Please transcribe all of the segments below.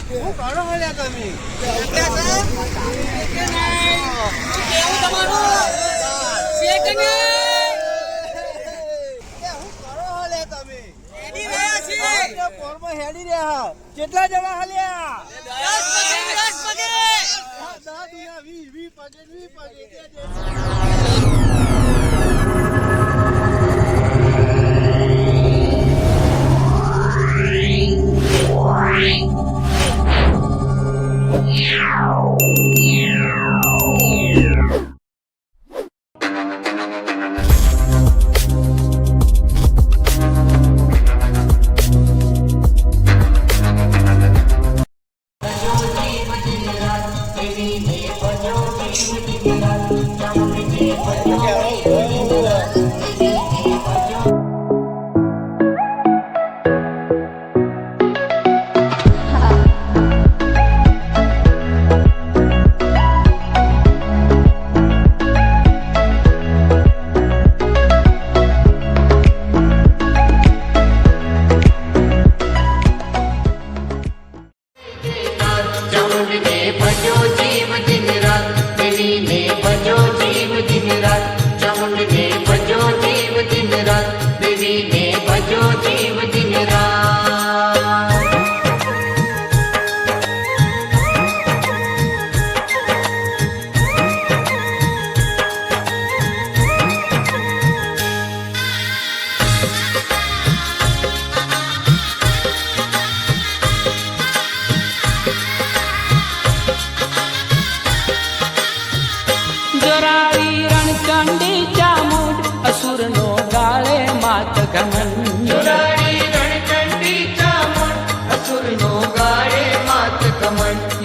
હું કરો હલ્યા તમે કેવું તમારું છે કે નહીં હું કરો હલ્યા તમે હેડી રહ્યા છે પોરમાં હેડી રહ્યા કેટલા જણા હલ્યા 10 પગે 20 પગે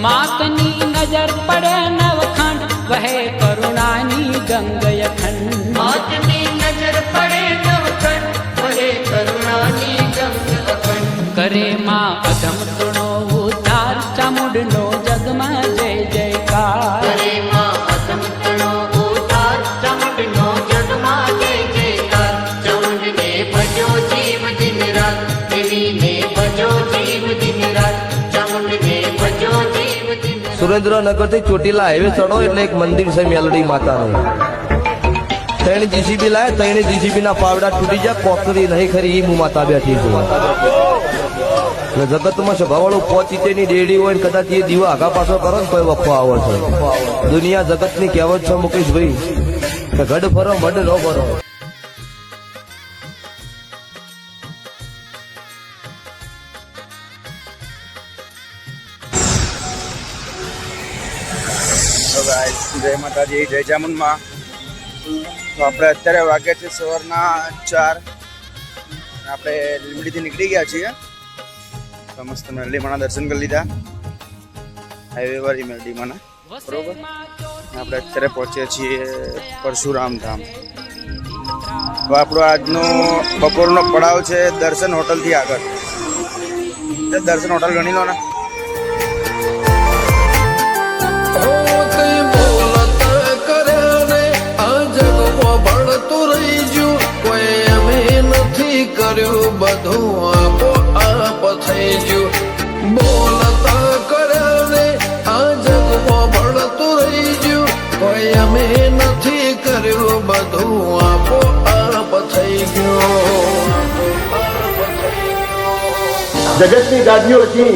मातनी नजर पड़े नवखंड वहे करुणानी गंगय खंड मातनी नजर पड़े नवखंड वहे करुणानी गंगय खंड करे माँ अधम तृणो उद्धार चामुंडनो जगमा जय जयकार करे माँ अधम तृणो उद्धार चामुंडनो जगमा जय जयकार चामुंडने भजो जीव दिन रात देवी ने भजो जीव दिन रात चामुंडने भजो जीव दिन सुरेंद्रनगर થી ચોટીલા હાઈવે ચડો એટલે એક મંદિર છે મેલડી માતાનું 3 જીસીબી લાય 3 જીસીબી ના પાવડા તૂટી જાય કોકરી નહીં ખરી ઈ માતા બેઠી છે ને જગતમાં સભાવાળું પોચીતેની ડેડી હોય ને કદાચ એ દીવા આગા પાછો કરો ને કોઈ વખો આવે છે દુનિયા જગતની કહેવત છે મુકેશભાઈ કે ગઢ ફરો મઢ ન ફરો જય માતાજી જય ચામુંડમાં તો આપણે અત્યારે વાગે છે સવારના 4 આપણે લીમડીથી નીકળી ગયા છીએ તો મસ્ત મેલડીમાના દર્શન કરી લીધા હાઈવે વાળી મેલડીમાના બરોબર આપણે અત્યારે પહોંચ્યા છીએ પરશુરામ ધામ તો આપણો આજનો બપોરનો પડાવ છે દર્શન હોટલથી આગળ દર્શન હોટલ ગણી લો ને કર્યું બધું આપો આપ થઈ ગયું બોલતા કર્યા ને આ જગમાં ભળતું રહી ગયું કોઈ અમે નથી કર્યું બધું આપો આપ થઈ ગયું જગતની ગાદીઓ છે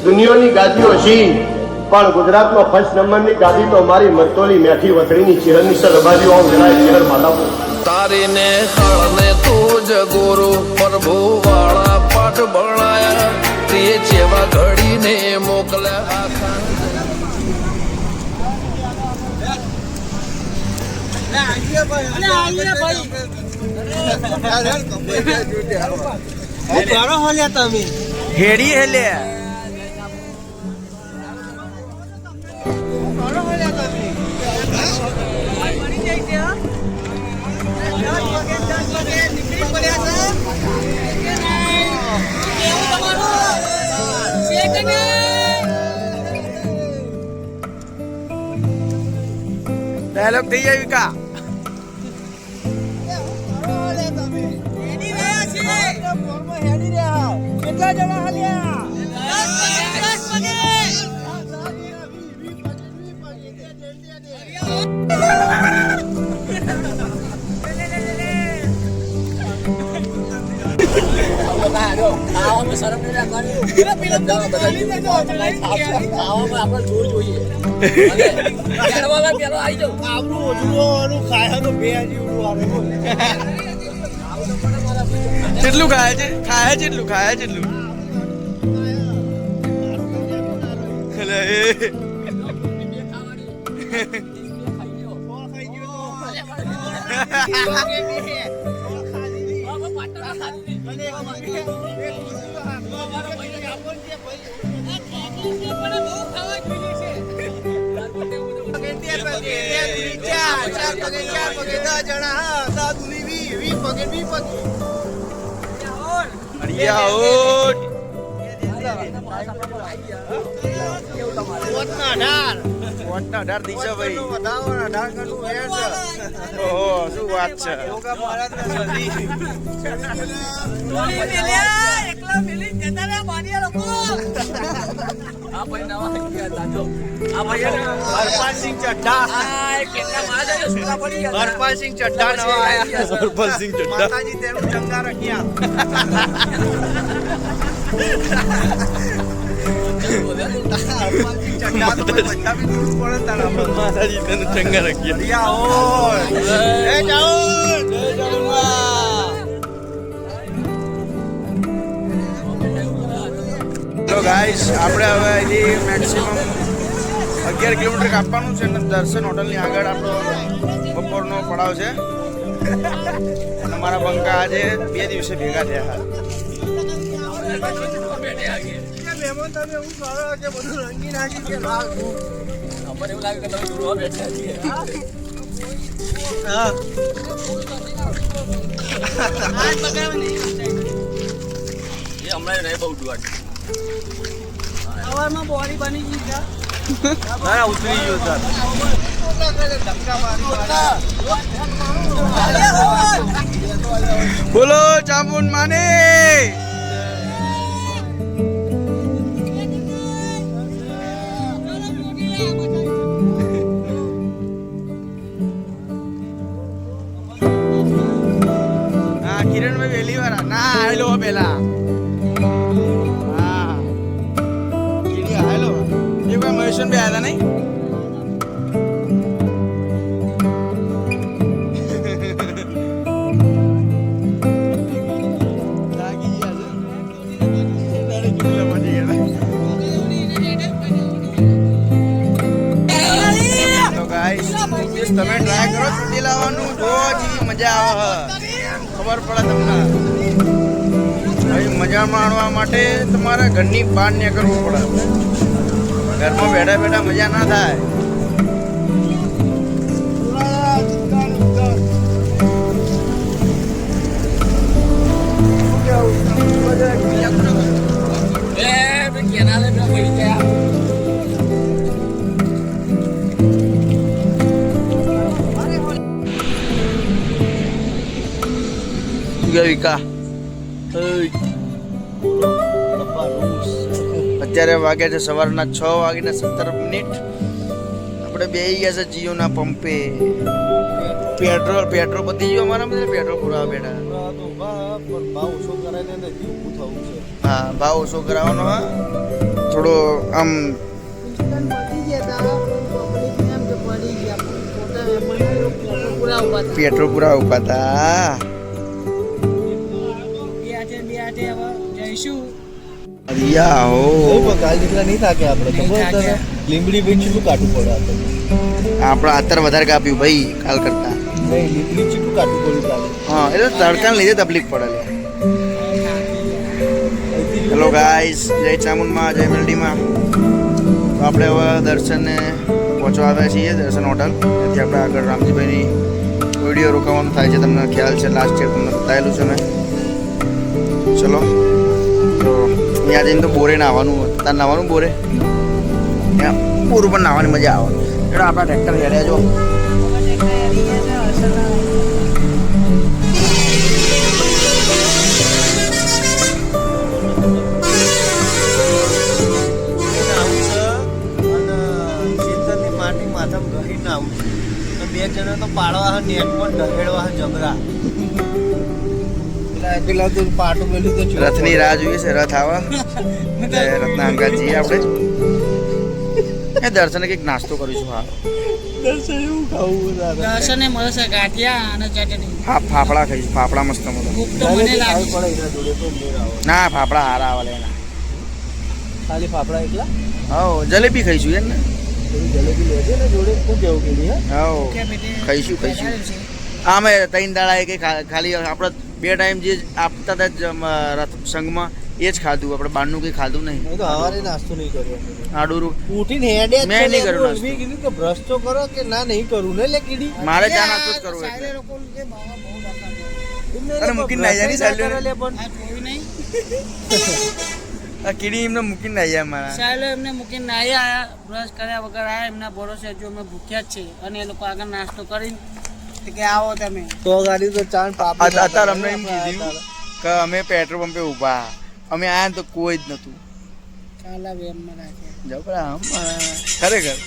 દુનિયાની ગાદીઓ છે પણ ગુજરાતમાં ફર્સ્ટ નંબરની ગાદી તો મારી મરતોલી મેઠી વતડીની ચિહરની સરબાજીઓ આમ જણાય ચિહર માતા તારીને હળને તું જ ગુરુ પ્રભુ વાળા પાઠ ભણાયા તે જેવા ઘડીને મોકલ્યા તમે હેડી હેલે ડાયલોગ થઈ જાય વિકા કેટલા જણા હલ્યા 10 પગે આપણું ઓછું ખાય તો બે કેટલું ખાય છે ખાય જેટલું એટલે શું વાત છે હરપાલસિંહ ચઢ્ઢા નવા આયા હરપાલસિંહ ચઢ્ઢા માતાજી તેનું ચંગા રખ્યા હરપાલસિંહ ચઢ્ઢા તો બધા બી દૂર પડે તારા માતાજી તને ચંગા રખ્યા જય જાઓ તો ગાઈસ આપણે હવે અહીંથી મેક્સિમમ 11 કિલોમીટર કાપવાનું છે અને દર્શન હોટલની આગળ આપણો બપોરનો પડાવ છે અને મારા બંકા આજે 2 દિવસે ભેગા થયા મહેમાન તમે એવું કરો કે બધું રંગી નાખી કે હા સવારમાં બોડી બની ગઈ છે ઉતરી ગયું સર બોલો ચામુંડ માને હા કિરણભાઈ વહેલી વાળા ના આવેલો પેલા હા કીડી આવેલો એ કોઈ મહેશન બે આવ્યા નહીં તમે ટ્રાય કરો છૂટી લાવવાનું જો જી મજા આવે ખબર પડે તમને અહીં મજા માણવા માટે તમારે ઘરની બહાર નીકળવું પડે ઘરમાં બેઠા બેઠા મજા ના થાય વિકા અત્યારે વાગ્યા છે સવારના 6:17 આપણે બેસી ગયા છે જીઓના પંપે પેટ્રોલ પતી ગયું અમારા બધા પેટ્રોલ પુરાવા બેઠા હા ભાવ ઓછો કરાવવાનો હા થોડો આમ પેટ્રોલ પુરા ઉભા હતા લીમડી બેન ચીટું કાઢવું પડે આપણે અત્યારે વધારે કાપ્યું ભાઈ કાલ કરતા લીમડી ચીટું કાઢવું પડ્યું કાલે હા એટલે તડકાને લીધે તકલીફ પડે હેલો ગાઈસ જય ચામુંડમાં જય મેલડીમાં તો આપણે હવે દર્શનને પહોંચવા આવ્યા છીએ દર્શન હોટલ ત્યાંથી આપણે આગળ રામજીભાઈની વિડીયો રોકાવાનું થાય છે તમને ખ્યાલ છે લાસ્ટ યર તમને બતાવેલું છે મેં ચલો તો અહીંયા જઈને તો બોરે નાહવાનું તાર નાહવાનું બોરે ત્યાં બોર ઉપર નાહવાની મજા આવે એટલે આપણા ટ્રેક્ટર હેડ્યા જો માટી માથામાં ઘહી ના આવું બે જણા તો પાડવા નેટ પણ ઢહેડવા જબરા પેલા તો પાટું પેલું તો જોવા રથની રાહ જોઈએ છે, રથ આવે એટલે રથના અંગાત જઈએ આપણે. એ દર્શને કંઈક નાસ્તો કરીશું. હા, દર્શન એવું ખાવું દાદા. દર્શને મળશે ગાંઠિયા અને ચટણી. ફાફડા ખાઈશું. ફાફડા મસ્ત મળે. ભૂખ તો મને લાગી ખાવું પડે એના જોડે તો મેળ આવે. ના, ફાફડા હારા આવે એના. ખાલી ફાફડા એકલા હવ જલેબી ખાઈશું એમ ને. થોડી જલેબી લેજે ને જોડે શું કેવું કે નહીં હે? હવ ખાઈશું. આમે 3 દાડા કે ખાલી આપણે 2 ટાઈમ જે આપતા હતા રથ સંઘમાં એ જ ખાધું. આપણે બહારનું કંઈ ખાધું નહીં. હું તો હવારે નાસ્તો નહીં કર્યો. આડું ઉઠીને હેડે મેં નહીં કર્યો નાસ્તો. મેં કીધું કે બ્રશ તો કરો કે ના નહીં કરું ને લે કીડી. મારે ચા નાસ્તો જ કરવો એટલે. અને મૂકીને નાઈ જાય ની સાલ્યો ને. પણ આ જોયું નહીં આ કીડી એમને મૂકીને નાઈ જાય મારા. સાહેબ એમને મૂકીને નાહી આયા, બ્રશ કર્યા વગર આયા. એમના ભરોસે જો અમે ભૂખ્યા જ છે અને એ લોકો આગળ નાસ્તો કરીને કે આવો તમે. તો ગાડી તો ચાન પાપ અત્યારે અમને એમ કીધું કે અમે પેટ્રોલ પંપે ઊભા, અમે આયા ને તો કોઈ જ નતું. કાલા વેમમાં રાખે જબરા આમ ખરેખર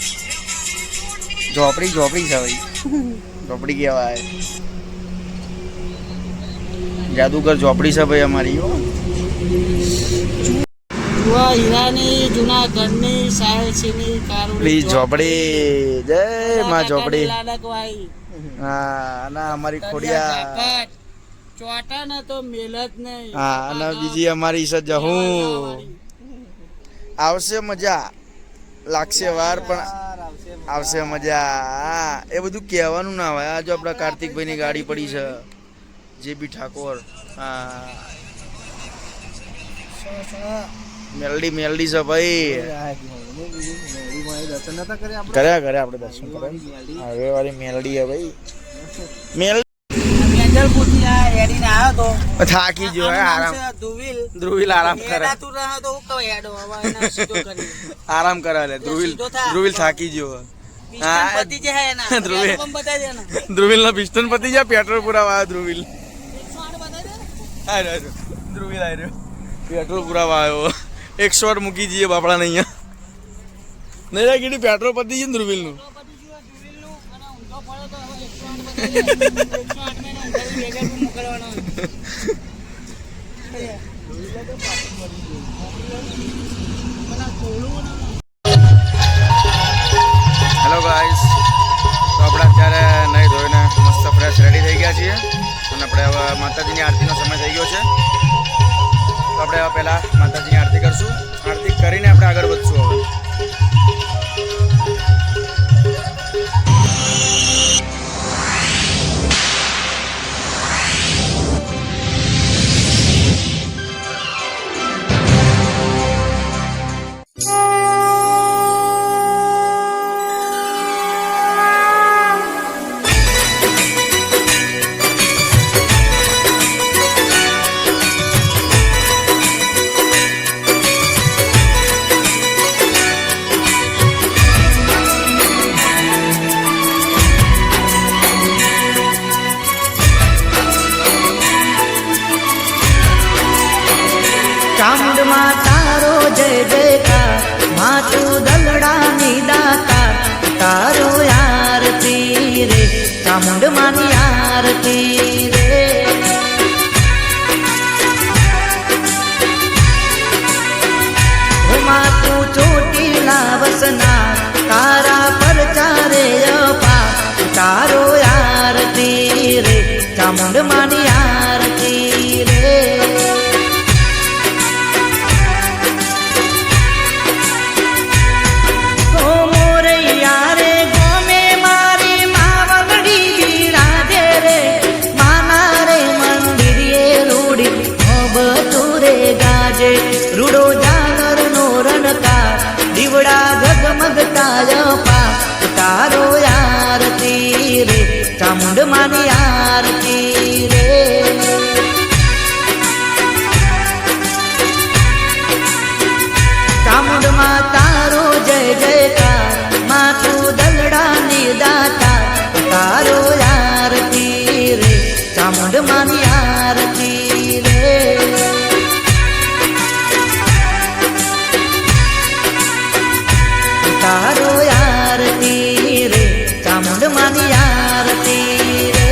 ઝોપડી છે ભાઈ. ઝોપડી કહેવાય. જાદુગર ઝોપડી છે ભાઈ અમારી. જુવા હીરાની જૂનાગઢની સાયલસીની પ્લીઝ ઝોપડી. જય માં ઝોપડી. લાડકવાઈ હા, ના અમારી ખોડિયા. ચોટા ના તો મેલ જ નહીં. હા, અને બીજી અમારી છે જહું. આવશે મજા, લાગશે વાર પણ આવશે મજા. હા, એ બધું કહેવાનું ના હોય. આ જો આપણા કાર્તિકભાઈની ગાડી પડી છે, જે બી ઠાકોર. હા, મેલડી છે ભાઈ. દર્શન નતા કરે આપણે. કર્યા આપણે દર્શન કર્યા. હવે વાળી મેલડી હે ભાઈ. વેજલપુરથી આ હેડીને આવ્યો તો થાકી ગયો હે. આરામ ધ્રુવીલ આરામ કરે. હેડાતું રહે તો હું કહું હેડો હવે એના સીધો કરી આરામ કરે લે. ધ્રુવીલ થાકી ગયો. પિસ્ટન પતિ જે હે એના ધ્રુવીલ. પેટ્રોલ પંપ બતાવી દે ને. ધ્રુવીલ ના પિસ્ટન પતી જાય. પેટ્રોલ પૂરા વાયો ધ્રુવીલ. 108 બતાવી દે. આયો ધ્રુવીલ આયો. પેટ્રોલ પૂરા વાયો. 108 મૂકી જઈએ બાપડા ને અહીંયા. નહીં જાય કીડી પેટ્રોલ પતી ગયું ને ધ્રુવીલ નું. અને ઊંધો પડ્યો તો હવે 108 બતાવી દે. 108 માં ઊંધો વેજલપુર મોકલવાનો. હેલો ગાઈસ, તો આપણે અત્યારે નહીં ધોઈને મસ્ત ફ્રેશ રેડી થઈ ગયા છીએ અને આપણે હવે માતાજીની આરતીનો સમય થઈ ગયો છે. તો આપણે હવે પહેલાં માતાજીની આરતી કરશું. આરતી કરીને આપણે આગળ વધશું. હવે ચામુંડમાં તારો જય જયકાર, માતું દલડાની દાતા, તારો આરતી રે, ચામુંડમાની આરતી રે. માતું ચોટીલા વસનાર, તારા પર ચારે અપા, તારો આરતી રે, ચામુંડમાની આરતી રે. રૂડો જાનર નો રણકાર, દીવડા ઝગમગતા પા, તારો આરતી રે, ચામુંડમાની આરતી રે. ચામુંડમાં તારો જય જયકાર, માતું દલડાની દાતા, તારો આરતી રે, ચામુંડમાની આરતી રે. તારો આરતી રે, ચામુંડમાની આરતી રે.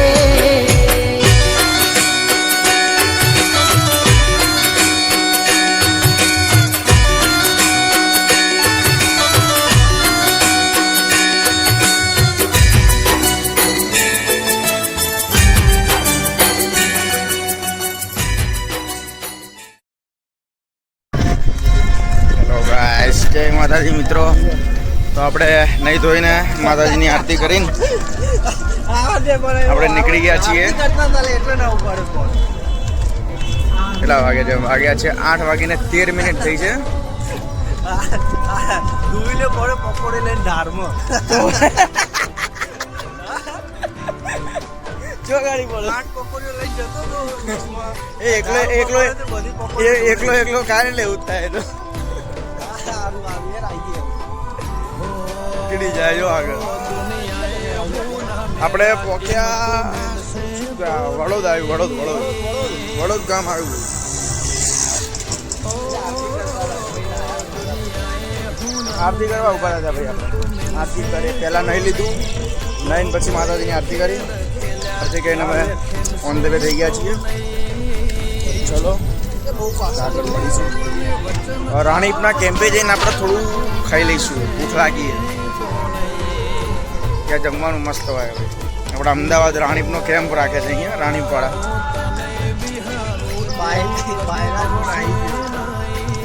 જય માતાજી મિત્રો. તો આપણે નહીં ધોઈને માતાજીની આરતી કરીને આપણે નીકળી ગયા છીએ. કેટલા વાગે છે? વાગ્યા છે 8:13 થઈ છે. પકોડી લઈને ધારમાં ગાડી પડે 8 પકોડીઓ લઈને જતો તો એકલો કાઢી લેવું થાય તો કીડી જાય જો આગળ. આપણે પોક્યા વડોદ આવ્યું. વડોદ ગામ આવ્યું. આરતી કરવા ઉભા હતા ભાઈ. આપણે આરતી કરી પહેલાં નહીં લીધું, નહીં પછી માતાજીની આરતી કરી. આરતી કરીને અમે ઓન ધ વે થઈ ગયા છીએ. ચલો આગળ મળીશું. રાણીપના કેમ્પે જઈને આપણે થોડું ખાઈ લઈશું. ભૂખ લાગી ત્યાં જમવાનું મસ્ત હોય. આપણે અમદાવાદ રાણીપનો કેમ્પ રાખે છે અહીંયા રાણીપવાળા.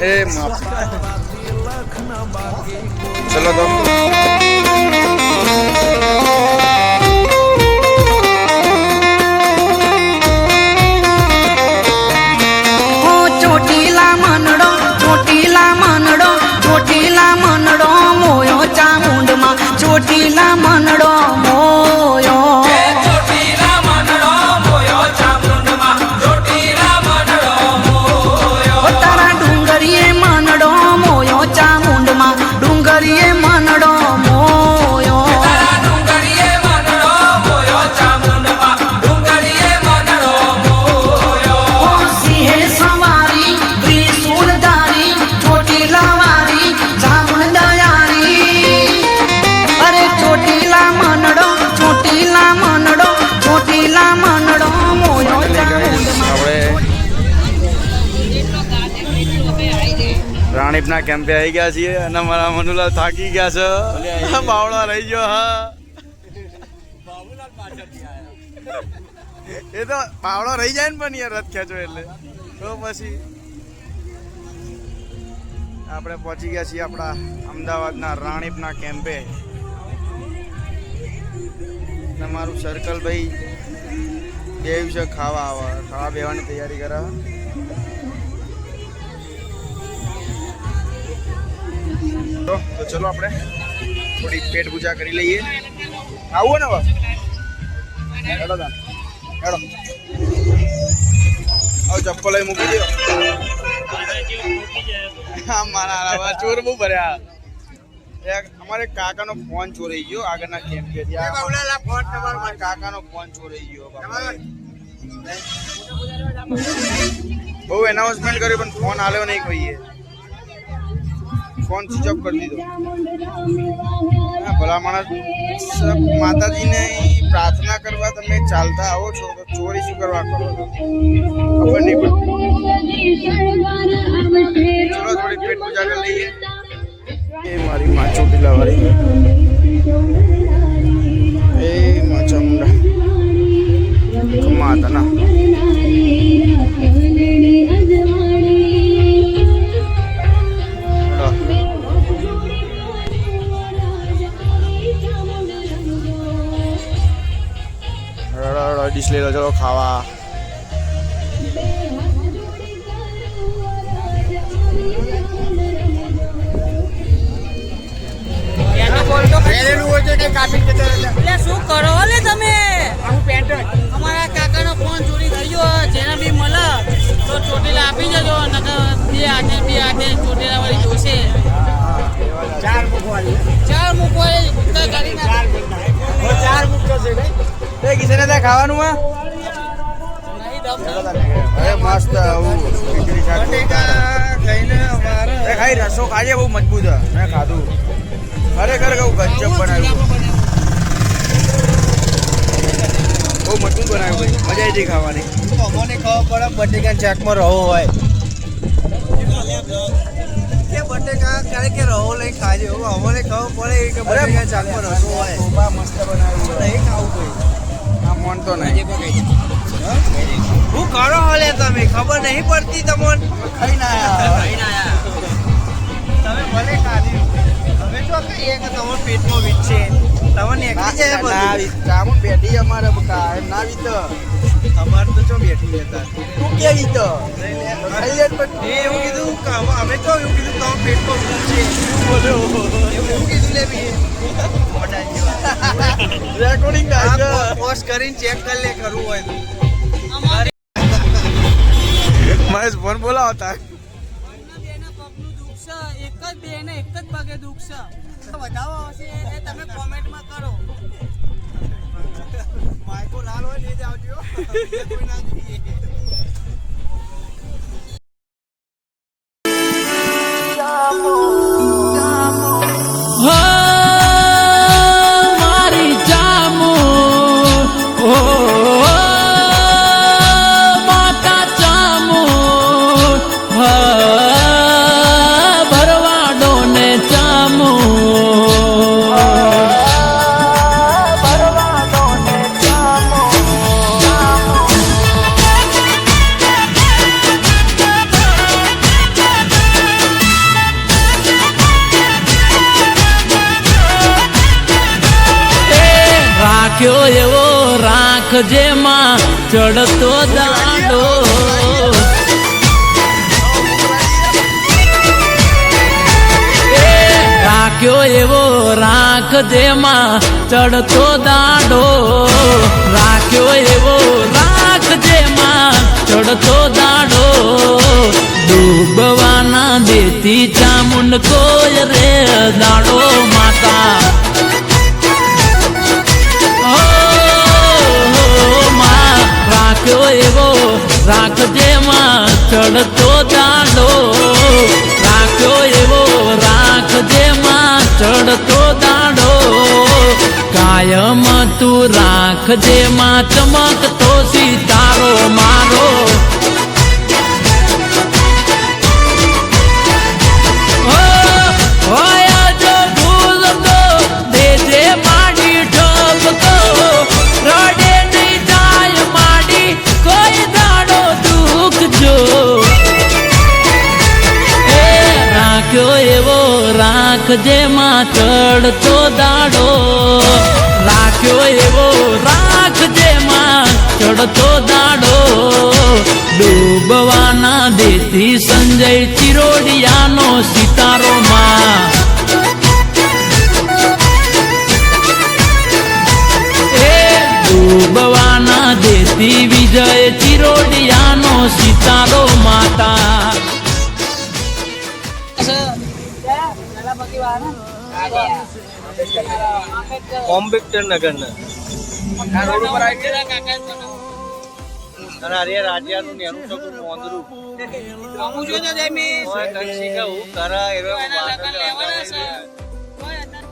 એ માફ. ચલો તો ચોટીલા મનડો મોયો તારા ડુંગરીએ મનડો મોયો ચામુંડમાં ડુંગરીએ મનડો મોયો સિંહે સવારી ત્રિશૂળધારી ચોટીલા વારી ચામુંડ દયારી. અરે ચોટીલા મનડો મોયો રાણીપના કેમ્પે આવી ગયા છીએ અને મારા મનુલાલ થાકી ગયા છે. બાવળો રહી ગયો. હા એ તો બાવળો રહી જાય ને પણ યાર રથ ખેંચો એટલે તો પછી આપણે પહોંચી ગયા છીએ આપણા અમદાવાદના રાણીપના કેમ્પે. મારું સર્કલ ભાઈ દેવ છે ખાવા બેવાની તૈયારી કરે. તો ચલો આપણે થોડી પેટ પૂજા કરી લઈએ. આવું ને હેડો તાન હેડો. આવ ચપ્પલ મૂકી દો. મારા ચોર બહુ ભર્યા. અમારે કાકાનો ફોન ચોરાઈ ગયો આગળના કેમ્પેથી. કાકાનો ફોન ચોરાઈ ગયો. બહુ એનાઉન્સમેન્ટ કર્યું પણ ફોન આવ્યો નહીં કોઈએ. ફોન સ્વિચ ઓફ કરી દીધો. ભલા માણસ માતાજીને પ્રાર્થના કરવા તમે ચાલતા આવો છો તો ચોરી શું કરવા કરો છો ખબર નહીં પડતી. ચલો થોડી પેટ પૂજા કરી લઈએ. એ મારી માં ચોટીલા વાળી. એ માં ચામુંડા માતા ના ડીશ લઈ લો. ચલો ખાવા. શું કરો લે તમે? અમારા કાકાનો ફોન ચોરી થઈ ગયો. જેને બી મળે તો ચોટીલા આપી જજો. બે હાથે ચોટીલા વાળી જોશે. ચાર મૂકવાની ગાડી ચાર મૂકતો છે ને. કિશન ત્યાં ખાવાનું હા મસ્ત ખાઈ રસો ખાજે. બહુ મજબૂત મેં ખાધું. ખરેખર કહું ગજબ બનાવ્યું. બહુ મજબૂત બનાવ્યું ભાઈ. મજા આવી જઈ ખાવાની. અમને ખબર પડે બટેકા ચાકમાં રહો હોય કે બટેકા ક્યારેક રહો લઈ ખાજે. અમને ખબર પડે કે બટેકા ચાકમાં રસો હોય. મસ્ત બનાવ્યું. નહીં ખાવું કોઈ મોનતો નહીં. હું કરો હલે તમે ખબર નહીં પડતી તમને. ખાઈ ના તમે અમે ભલે ખાધું અમે તો કહીએ કે તમારા પેટમાં વીજ છે તમે નીકળી જાય બધું. ચામુંડ બેઠી અમારે બકા ના વીત અમારે તો ચો બેઠી હતા તું કેવી તો એ એવું કીધું કે અમે તો એવું કીધું તમારા પેટમાં વીજ છે એવું કીધું લે બી રેકોર્ડિંગ પોસ્ટ કરીને ચેક કરી લે કરવું હોય તો. અમારે મહેશ ફોન બોલાવતા બેના પગનું દુઃખ છે એક જ બેને એક જ પગે દુઃખ છે વધાવો હશે એ તમે કોમેન્ટમાં કરો. માઇકો લાલ હોય ને જ આવજો બીજા કોઈ ના જોઈએ. હો મારી જામો ઓ માતા જામો ભરવાડો ને જામો રાખ્યો એવો રાખ જેમાં ચડતો દાડો રાખ્યો એવો રાખ જેમાં ચડતો દાડો રાખ્યો એવો રાખ જેમાં ચડતો દાડો ડૂબવાના દેતી ચામુંડ કોઈ રે દાડો માતા રાખ્યો એવો રાખ જેમાં ચડતો દાડો રાખ્યો એવો રાખ જેમાં ચડતો દાડો કાયમ તું રાખ જેમાં ચમકતો સિતારો મારો હોય જો ભૂલતો દેજે માડી ઠપકો રડે નહીં જાય માડી કોઈ દાડો દુઃખ જો એ રાખ્યો એવો રાખ જેમાં ચડતો દાડો રાખ્યો એવો રાખ જેમાં ચડતો દાડો ડૂબવાના દેતી સંજય ચિરોડિયાનો સિતારો માં ડૂબવાના દેતી વિજય ચિરોડિયાનો સિતારો માતા કોમ્બેક્ટર નગર ને રોડ ઉપર આવી અને અરે રાજ્યાનું નેનું ટકું મોંદરું અમુ જોજો જયમીશ ઓય કંસી કે હું કરા એરો એના લગન લેવાના છે કોઈ હતા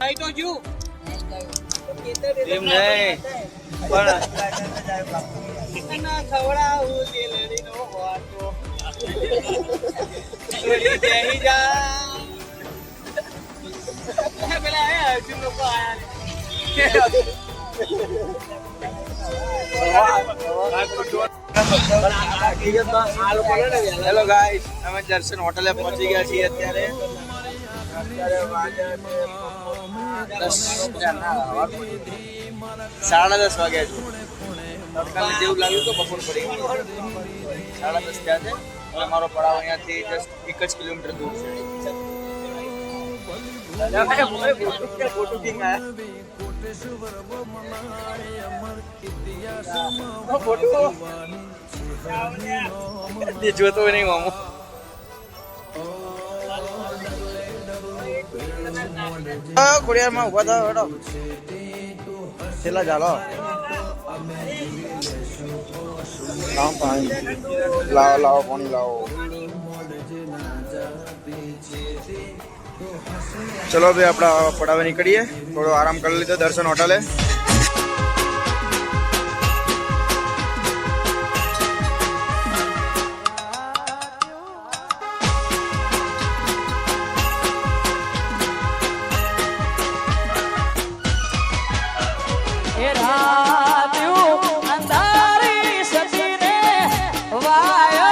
આઈ તો જો એમ નહીં પણ ના ખવડાવું દિલડીનો વાતો ચોરી દેહી જા પેલા આયા અર્જુન લોકો હેલો ગાઈસ અમે દર્શન હોટલે પહોંચી ગયા છીએ અત્યારે સાડા 10 વાગ્યા છે તડકા જેવું લાગ્યું તો બપોર પડી ગઈ 10:30 થયા છે અને અમારો પડાવ અહીંયાથી જસ્ટ 1 જ કિલોમીટર દૂર છે જોતો નહીં મામો ખોડિયારમાં ઉભા થાવ હેડો છેલ્લા ચાલો લાવો પાણી લાવો પાણી લાવો ચલો ભાઈ આપણા પડાવે નીકળીએ થોડો આરામ કરી લીધો દર્શન હોટલે અંધારી સતીને વાય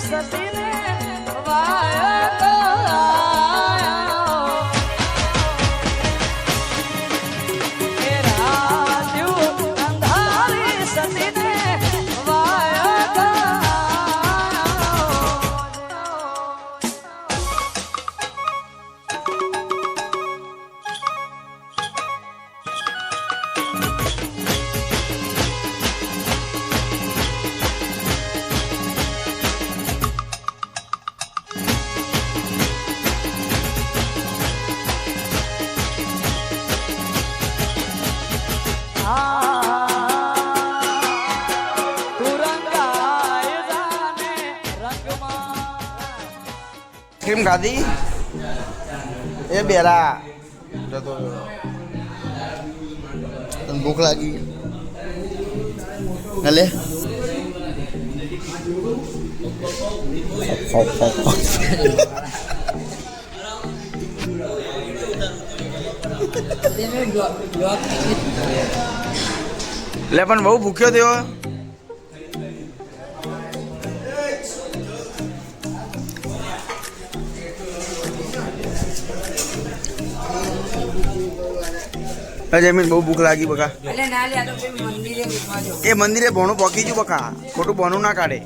સતીને વાયા એ રાજુ અંધારી સતીને વાયા ક્રીમ ખાધી એ બેરા જતો તને ભૂખ લાગી હલે લે પણ બહુ ભૂખ્યો થયો જમીન બહુ ભૂખ લાગી બકા એ મંદિરે ભોણું પોકી ગયું બકા ખોટું બોનું ના કાઢે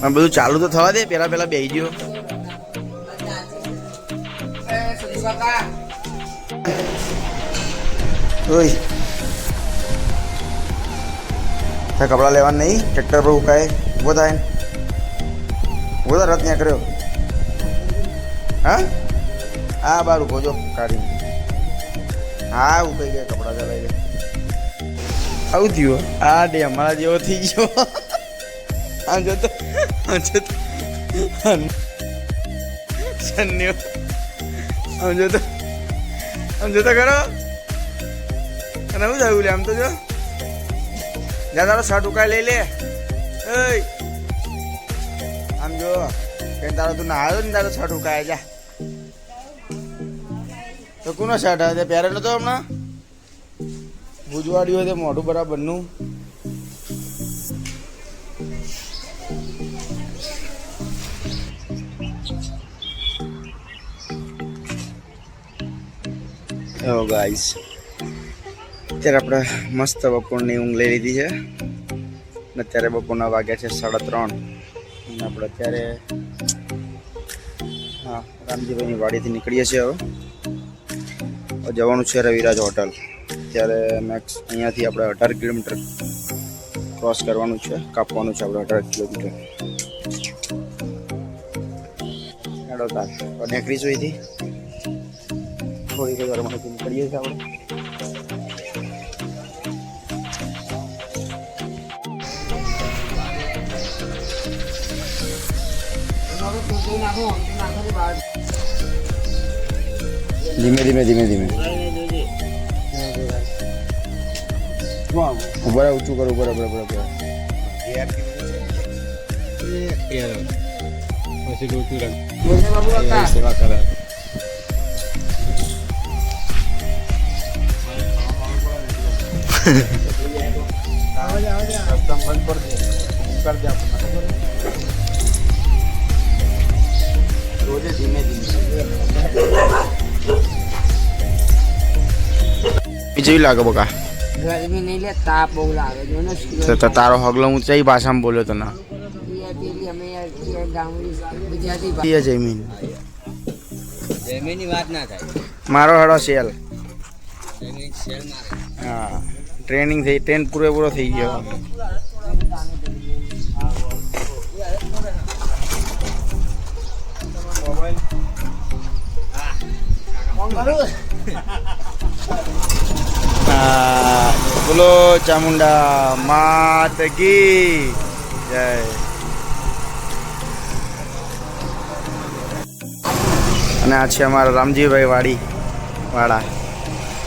બધું ચાલુ તો થવા દે પેલા બેસી ગયો ઓય કપડા લેવા નહીં ટ્રેક્ટર પર ઉકાય ઉભો થાય ઉભો રથ ત્યાં કર્યો હા બાર ઉભો જો કાઢી હા ઉકાઈ ગયા કપડા ચલાવી ગયા આવું થયું આ ડે અમારા જેવો થઈ ગયો આમ જોતો સન્યો આમ જોતો કરો અને હું થયું લે આમ તો જો જા તારો શર્ટ ઉકાઈ લઈ લે આમ જો કઈ તારો તું નાયો ને તારો શર્ટ ઉકાય જા તો કોનો શર્ટ હવે પહેરેલો તો હમણાં ભુજવાડી હોય તે મોઢું બરાબરનું હેલો ગાઈસ અત્યારે આપણે મસ્ત બપોરની ઊંઘ લઈ લીધી છે અને અત્યારે બપોરના વાગ્યા છે 3:30 અને આપણે અત્યારે હા રામજીભાઈની વાડીથી નીકળીએ છીએ હવે જવાનું છે રવિરાજ હોટલ અત્યારે મેક્સ અહીંયાથી આપણે 18 કિલોમીટર ક્રોસ કરવાનું છે કાપવાનું છે આપણે 18 કિલોમીટર હેડો તાર નીકળીશું અહીંથી થોડી ઘરમાંથી નીકળીએ છીએ આપણે ધીમે ઉભા ઊંચું કરો બરાબર સેવા કરે રોજે ધીમે જેવી લાગે બકા ગરમી નહીં લે તાપ બહુ લાગે જો ને તો તારો હગલો ઊંચાઈ ભાષામાં બોલ્યો તો ના જમીનની વાત ના થાય મારો હડો સેલ હા ટ્રેનિંગ થઈ ટ્રેન પૂરેપૂરો થઈ ગયો બોલો ચામુંડા માત કી જય અને આ છે અમારા રામજીભાઈ વાડા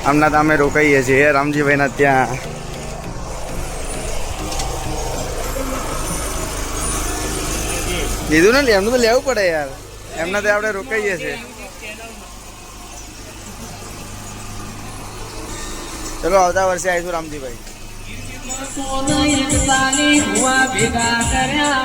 આમના તો અમે રોકાઈએ છીએ રામજીભાઈના ત્યાં લીધું ને એમનું તો લેવું પડે યાર એમના તો આપણે રોકાઈએ છીએ ચલો આવતા વર્ષે આવીશું રામજીભાઈ. ભેગા કર્યા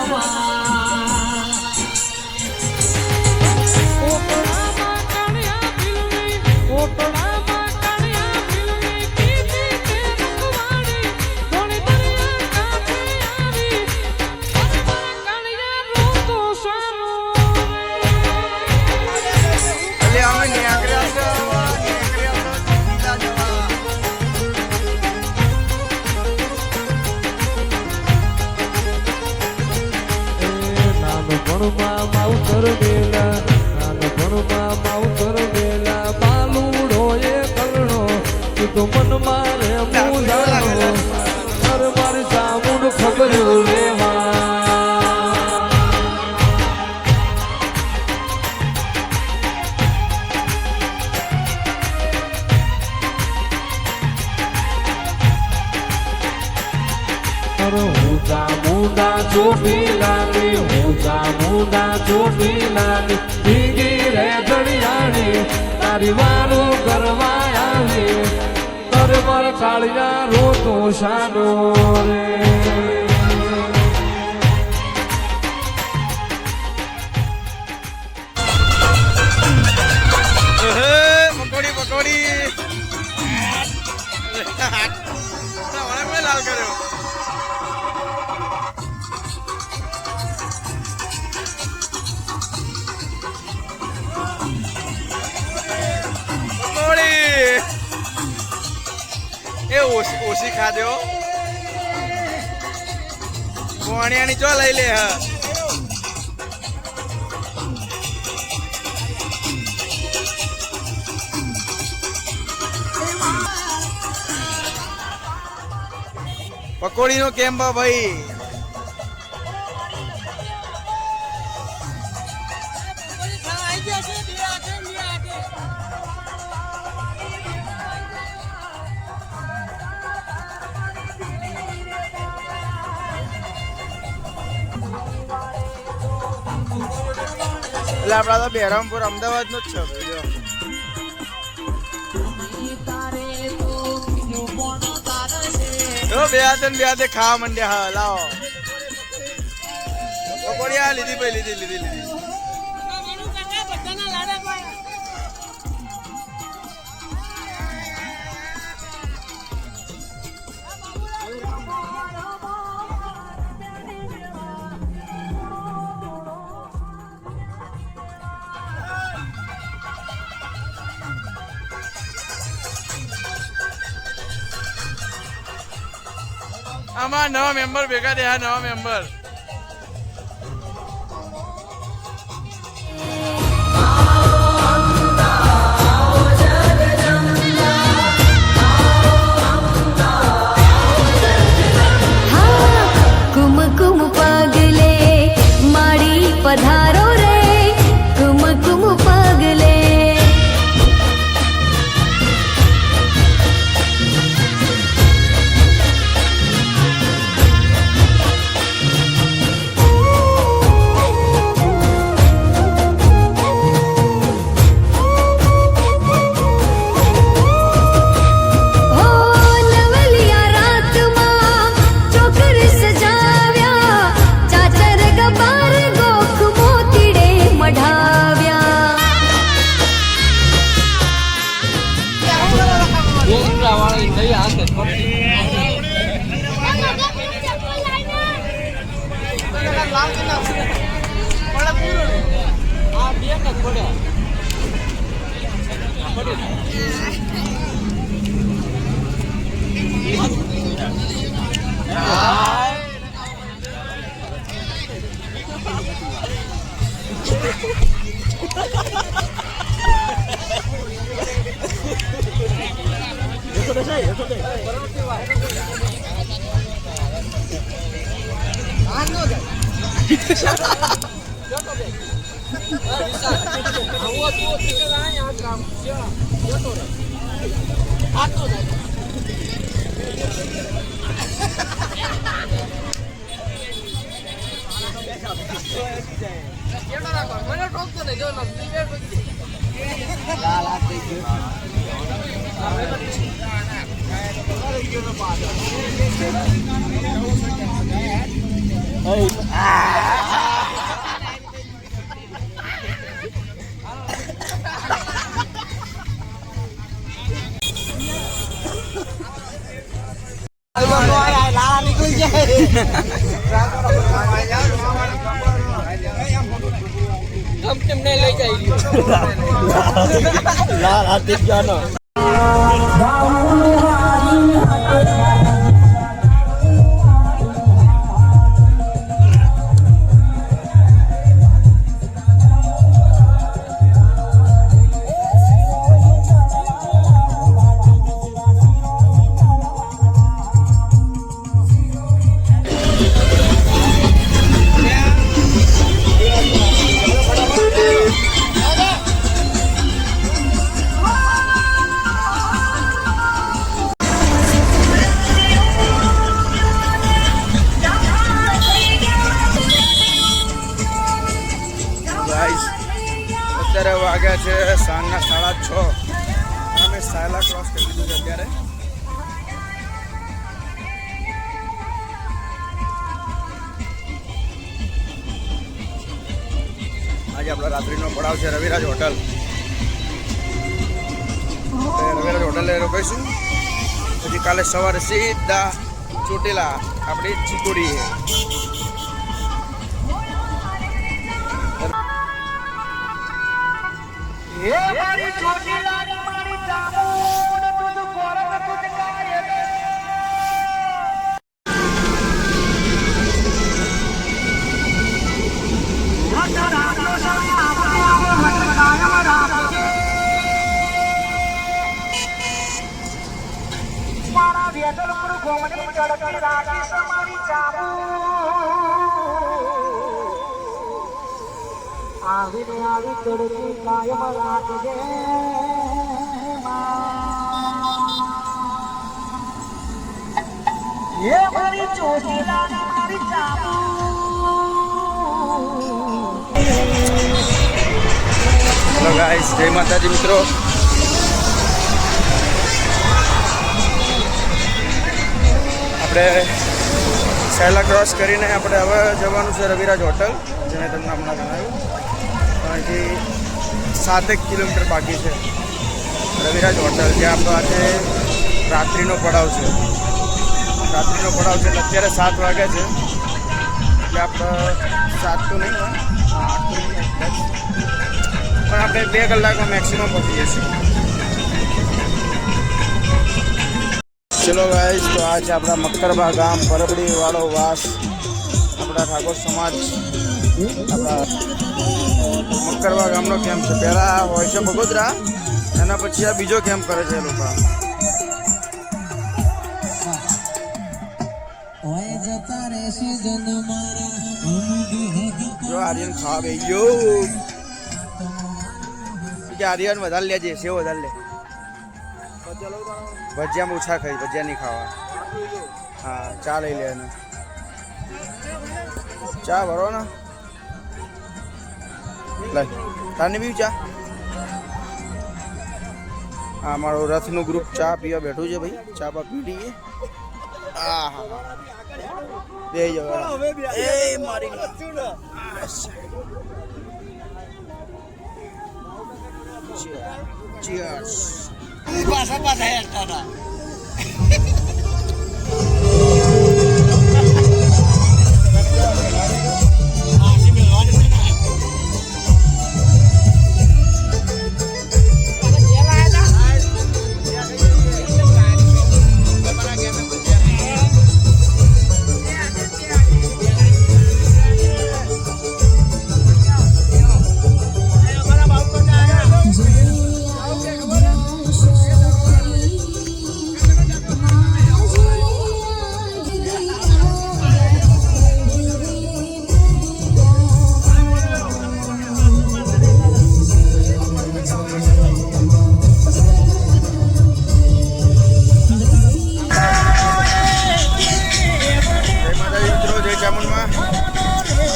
માવતર મેલા નાનપણમાં માવતર મેલા બાલુડો એ કરણો તું મન મારે મુજાણો અરે મારી સામુડ ખબર લેવા મુંડા ચોટીલાની મુંડા ચોટીલાની ભીગી રે ઘડિયાળી તારી વારું કરવા આવી તારે મારા કાળિયા રોતો શાનો રે પકોડી પકોડી લાલ કર્યો. એ ઓછી ખાધો કોણિયાની ચો લઈ લે. હા પકોડી નો કેમ ભાઈ? એટલે આપડા તો બહેરામપુર અમદાવાદ નો જ છે. બે હાથે ખાવા માંડ્યા. હા લાવો પકોડી. આ લીધી ભાઈ લીધી. આમાં નવા મેમ્બર ભેગા થયા. નવા મેમ્બર કુમકુમ પગલે માડી પધારો રે કુમકુમ પગલે લાલ હાથી જાનો અત્યારે વાગ્યા છે સાંજના 6:30. અમે સાયલા ક્રોસ કરી દીધું છે અત્યારે. આજે આપણો રાત્રિનો પડાવ છે રવિરાજ હોટલ. રવિરાજ હોટલે રોકાઈશું. પછી કાલે સવારે સીધા ચોટીલા આપણી ચીકોડી છે. આવીને આવી તડકી કાયમ રાખજે એ મારી ચોટીલા મારી ચાબુ. હેલો ગાઈસ, જય માતાજી મિત્રો. આપણે સહેલા ક્રોસ કરીને આપણે હવે જવાનું છે રવિરાજ હોટલ, જે મેં તમને હમણાં જણાવ્યું. અહીંથી 7 કિલોમીટર બાકી છે રવિરાજ હોટલ, જ્યાં આપણો આજે રાત્રિનો પડાવ છે. રાત્રિનો પડાવ છે એટલે અત્યારે 7 વાગ્યા છે. એટલે આપણે 7 તો નહીં હોય, 8 તો નહીં, પણ આપણે 2 કલાકમાં મેક્સિમમ પહોંચી જઈશું. ચલો ગાઈસ, તો આ છે આપણા મક્કરબા ગામ, પરબડી વાળો વાસ, આપણા ઠાકોર સમાજ. આપણા મક્કરબા ગામનો કેમ્પ છે. પહેલાં હોય છે બગોદરા, એના પછી આ બીજો કેમ્પ કરે છે એ લોકો. જો આર્યન ખાવા બે ગયો કે આર્યન વધારે લેજે, સેવ વધારે લે. ભજીયામાં ઓછા ખાઈ, ભજીયા નહીં ખાવા. હા, ચા લઈ લે એને. ચા ભરો ને, લાય તાને બી ચા. હા, મારો રથનું ગ્રુપ ચા પીવા બેઠું છે ભાઈ. ચા પા પી લઈએ. હા હા, બે જવા એ મારી ચીયર્સ. પાછા પાછા હેરતા હતા.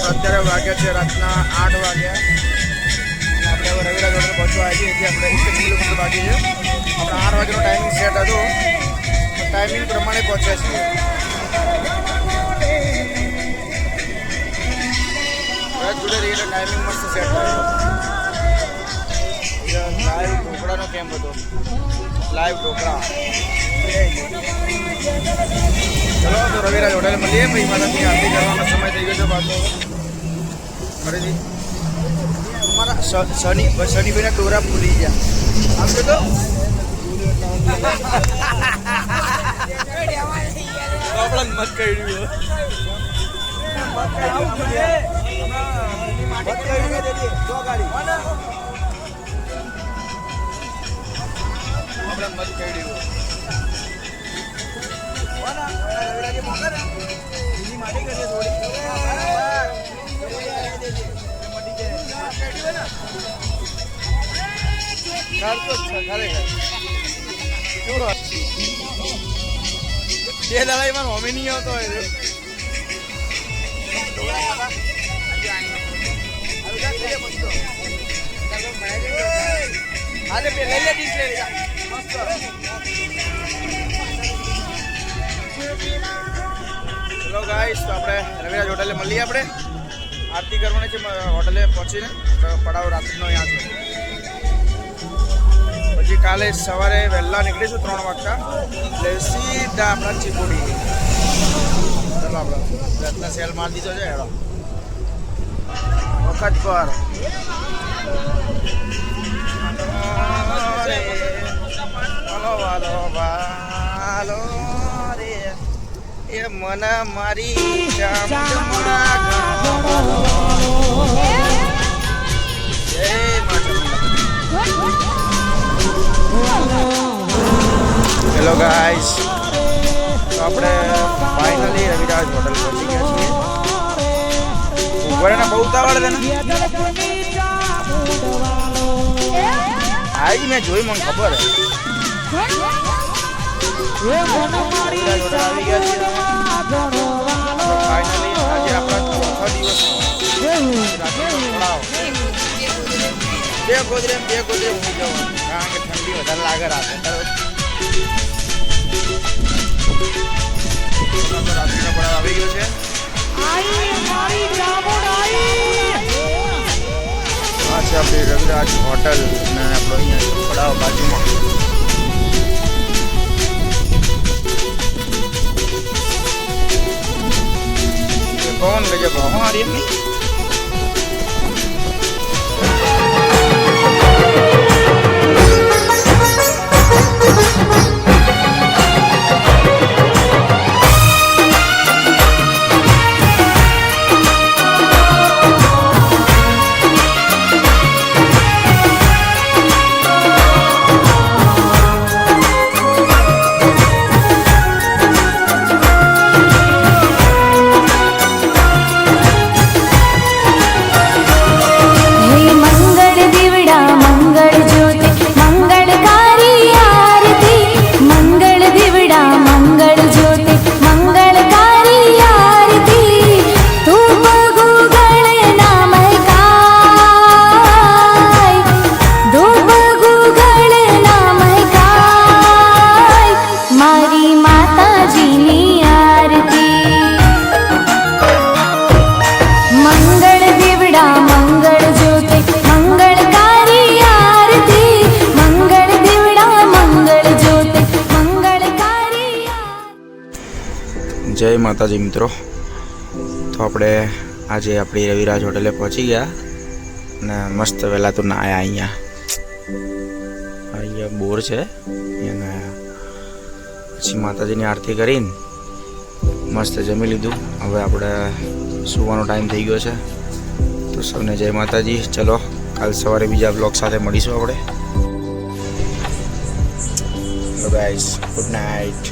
અત્યારે વાગ્યા છે રાતના 8 વાગ્યા. આપણે હવે રવિરાજ હોટલ પહોંચવા આવીએ છીએ. આપણે 1 કિલોમીટર બાકી છે. આપણે 8 વાગ્યાનો ટાઈમિંગ સેટ હતો, ટાઈમિંગ પ્રમાણે પહોંચ્યા છીએ. જોડે રહીને ટાઈમિંગ મસ્ત સેટ થયો. લાઈવ ઢોકળાનો કેમ્પ હતો. લાઈવ ઢોકળા. ચલો તો રવિરાજ હોટેલ મળીએ. ભાઈ માતાની આરતી કરવાનો સમય થઈ ગયો છે પાછો. ફરીથી અમારા શનિભાઈના ટોરા ભૂલી ગયા. આમ તો આપણા મત કર્યું. બે દલાઈમાં હોમી નહીં આવતો હોય. ચલો ગાઈસ, તો આપણે રવિરાજ હોટલે મળીએ. આપણે આરતી કરવાની છે હોટલે પહોંચીને. પડાવ રાત્રિનો અહીંયા છે. પછી કાલે સવારે વહેલા નીકળીશું 3 વાગતા, એટલે સીધા આપણા ચીપોડી. ચલો આપણે રત્ન સેલ મારી દીધો છે હેડો વખત પર. વાલો વાલો રે એ મન મારી હેલો ગાઈસ, તો આપણે ફાઇનલી રવિરાજ હોટલ પહોંચી ગયા છીએ. ઉપરના બહુ ઉતાવળ છે ને. આવી મેં જોઈ, મને ખબર હે. આવી ગયા છીએ ફાઇનલી. આજે આપણા ચોથા દિવસ. બે ગોદરે ઊંઘી જવાનું, કારણ કે ઠંડી વધારે લાગે રાતે. રાત્રિનો પડાવ આવી ગયો છે. આ છે આપણી રવિરાજ હોટલ અને આપણો અહીંયા પડાવ બાજુમાં. कौन गजब हमारी नहीं. જય માતાજી મિત્રો. તો આપણે આજે આપણી રવિરાજ હોટેલે પહોંચી ગયા અને મસ્ત વહેલા તો નાયા. અહીંયા બોર છે, અહીંયા નાયા. પછી માતાજીની આરતી કરીને મસ્ત જમી લીધું. હવે આપણે સૂવાનો ટાઈમ થઈ ગયો છે. તો સૌને જય માતાજી. ચલો કાલ સવારે બીજા બ્લોગ સાથે મળીશું આપણે. Guys, good night.